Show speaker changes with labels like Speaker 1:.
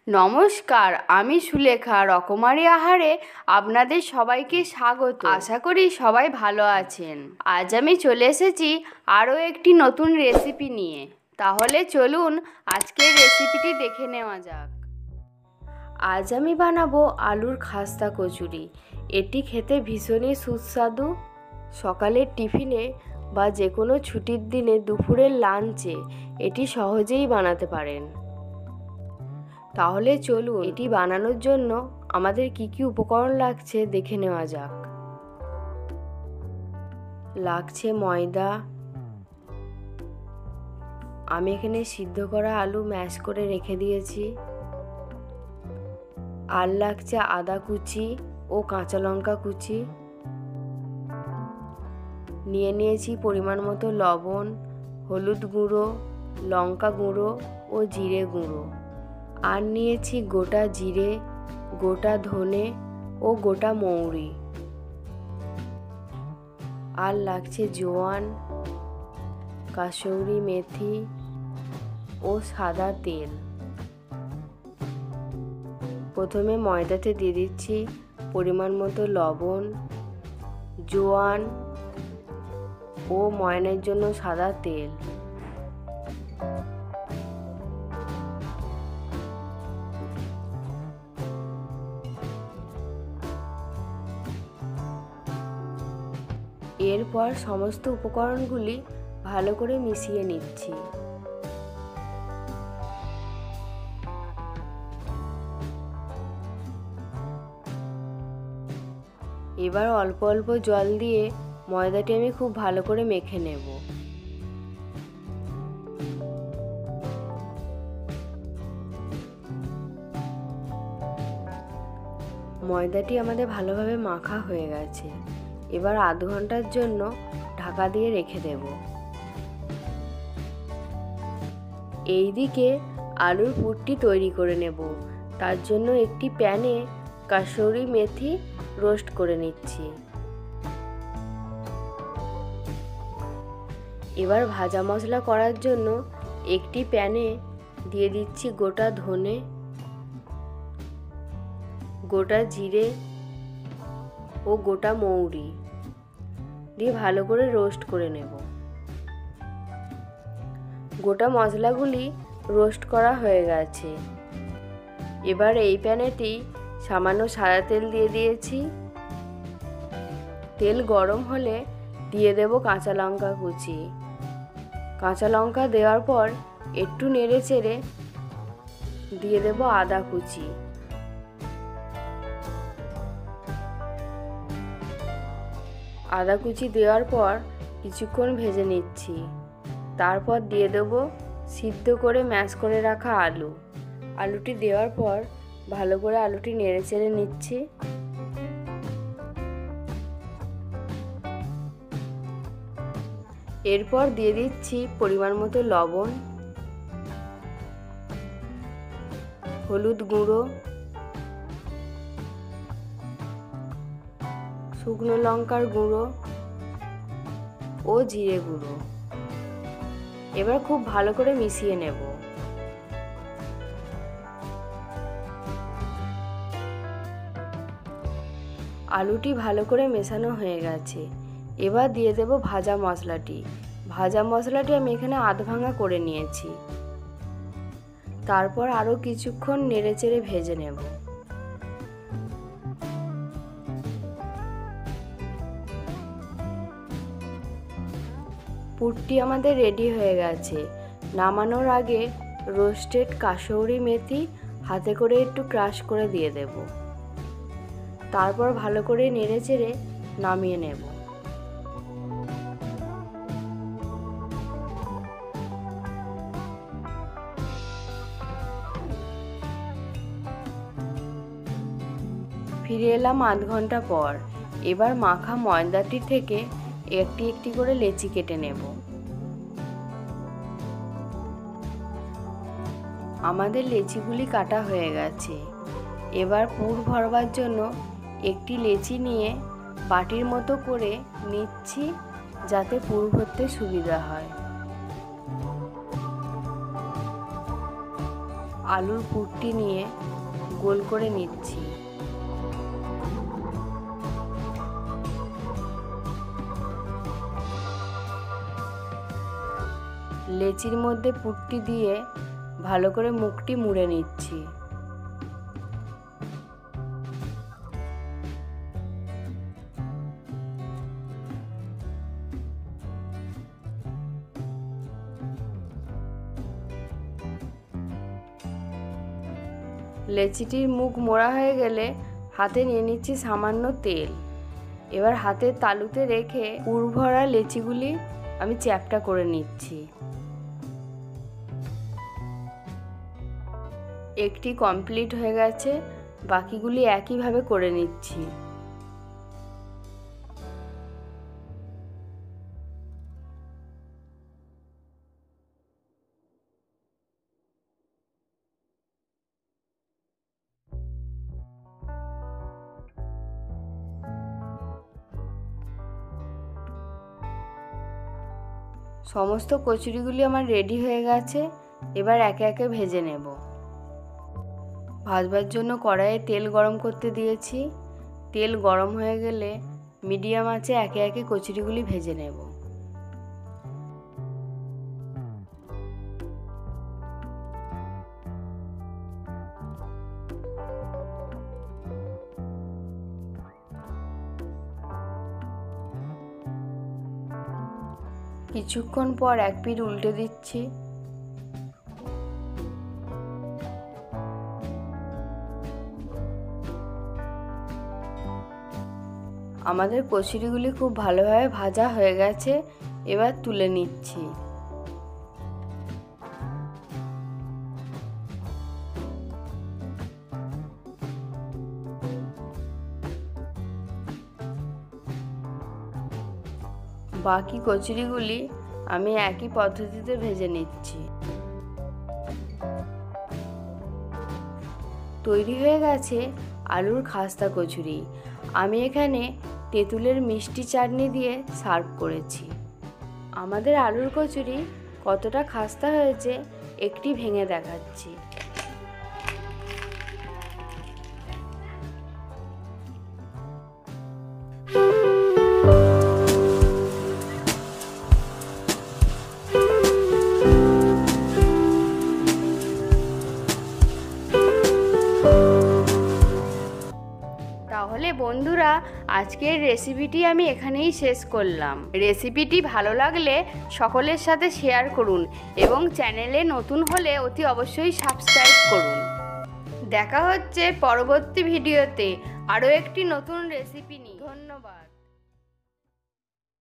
Speaker 1: নমস্কার, আমি সুলেখা। রকমারি আহারে আপনাদের সবাইকে স্বাগত। আশা করি সবাই ভালো আছেন। আজ আমি চলে এসেছি আরও একটি নতুন রেসিপি নিয়ে। তাহলে চলুন আজকের রেসিপিটি দেখে নেওয়া যাক। আজ আমি বানাবো আলুর খাস্তা কচুরি। এটি খেতে ভীষণই সুস্বাদু। সকালের টিফিনে বা যে কোনো ছুটির দিনে দুপুরের লাঞ্চে এটি সহজেই বানাতে পারেন। তাহলে চলুন এটি বানানোর জন্য আমাদের কি কি উপকরণ লাগছে দেখে নেওয়া যাক। লাগছে ময়দা, আমি এখানে সিদ্ধ করা আলু ম্যাশ করে রেখে দিয়েছি। আর লাগছে আদা কুচি ও কাঁচা লঙ্কা কুচি। নিয়ে নিয়েছি পরিমাণ মতো লবণ, হলুদ গুঁড়ো, লঙ্কা গুঁড়ো ও জিরে গুঁড়ো। আর নিয়েছি গোটা জিরে, গোটা ধনে ও গোটা মৌরি। আর লাগছে জোয়ান, কাসৌরি মেথি ও সাদা তেল। প্রথমে ময়দাতে দিয়ে দিচ্ছি পরিমাণ মতো লবণ, জোয়ান ও ময়ানের জন্য সাদা তেল। এরপর সমস্ত উপকরণগুলি ভালো করে মিশিয়ে নিচ্ছি। এবার অল্প অল্প জল দিয়ে ময়দাটি আমি খুব ভালো করে মেখে নেব। ময়দাটি আমাদের ভালোভাবে মাখা হয়ে গেছে। এবার আধ ঘন্টার জন্য ঢাকা দিয়ে রেখে দেব। এইদিকে আলুর পুরটি তৈরি করে নেব। তার জন্য একটি প্যানে কাসৌরি মেথি রোস্ট করে নিচ্ছি। এবার ভাজা মশলা করার জন্য একটি প্যানে দিয়ে দিচ্ছি গোটা ধনে, গোটা জিরে ও গোটা মৌরি দিয়ে ভালো করে রোস্ট করে নেব। গোটা মশলাগুলি রোস্ট করা হয়ে গেছে। এবার এই প্যানেতেই সামান্য সাদা তেল দিয়ে দিয়েছি। তেল গরম হলে দিয়ে দেব কাঁচা লঙ্কা কুচি। কাঁচা লঙ্কা দেওয়ার পর একটু নেড়ে চেড়ে দিয়ে দেব আদা কুচি। আদা কুচি দেওয়ার পর কিছুক্ষণ ভেজে নিচ্ছি। তারপর দিয়ে দেব সিদ্ধ করে ম্যাশ করে রাখা আলু। আলুটি দেওয়ার পর ভালো করে আলুটি নেড়ে চেড়ে নিচ্ছি। এরপর দিয়ে দিচ্ছি পরিমাণ মতো লবণ, হলুদ গুঁড়ো, শুকনো লঙ্কার গুঁড়ো ও জিরে গুঁড়ো। এবার খুব ভালো করে মিশিয়ে নেব। আলুটি ভালো করে মেশানো হয়ে গেছে। এবার দিয়ে দেব ভাজা মশলাটি। ভাজা মশলাটি আমি এখানে আধ ভাঙা করে নিয়েছি। তারপর আরও কিছুক্ষণ নেড়ে চেড়ে ভেজে নেব। পুরটি আমাদের রেডি হয়ে গেছে। নামানোর আগে রোস্টেড কাসৌরি মেথি হাতে করে একটু ক্রাশ করে দিয়ে দেব। তারপর ভালো করে নেড়ে চেড়ে নামিয়ে নেব। ফিরে এলাম আধ ঘন্টা পর। এবার মাখা ময়দাটি থেকে একটি একটি করে লেচি কেটে নেব। আমাদের লেচিগুলি কাটা হয়ে গেছে। এবার পুর ভরবার জন্য একটি লেচি নিয়ে বাটির মতো করে নিচ্ছি, যাতে পুর ভরতে সুবিধা হয়। আলুর পুরটি নিয়ে গোল করে নিচ্ছি। লেচির মধ্যে পুরটি দিয়ে ভালো করে মুখটি মুড়ে নিচ্ছি। লেচিটির মুখ মোড়া হয়ে গেলে হাতে নিয়ে নিচ্ছি সামান্য তেল। এবার হাতের তালুতে রেখে পুর ভরা লেচিগুলি আমি চ্যাপ্টা করে নিচ্ছি। একটি কমপ্লিট হয়ে গেছে, বাকিগুলি একইভাবে করে নিচ্ছি। সমস্ত কচুরিগুলি আমার রেডি হয়ে গেছে, এবার একে একে ভেজে নেব। ভাজবার জন্য কড়াইয়ে তেল গরম করতে দিয়েছি। তেল গরম হয়ে গেলে মিডিয়াম আঁচে একে একে কচুরিগুলি ভেজে নেব। কিছুক্ষণ পর এক পিঠ উল্টে দিচ্ছি। আমাদের কচুরিগুলি খুব ভালোভাবে ভাজা হয়ে গেছে, এবার তুলে নিচ্ছি। বাকি কচুরিগুলি আমি একই পদ্ধতিতে ভেজে নিচ্ছি। তৈরি হয়ে গেছে আলুর খাস্তা কচুরি। আমি এখানে তেঁতুলের মিষ্টি চাটনি দিয়ে সার্ভ করেছি। আমাদের আলুর কচুরি কতটা খাস্তা হয়েছে একটি ভেঙে দেখাচ্ছি। তাহলে বন্ধুরা, আজকের রেসিপিটি আমি এখানেই শেষ করলাম। রেসিপিটি ভালো লাগলে সকলের সাথে শেয়ার করুন এবং চ্যানেলে নতুন হলে অতি অবশ্যই সাবস্ক্রাইব করুন। দেখা হচ্ছে পরবর্তী ভিডিওতে আরও একটি নতুন রেসিপি নিয়ে। ধন্যবাদ।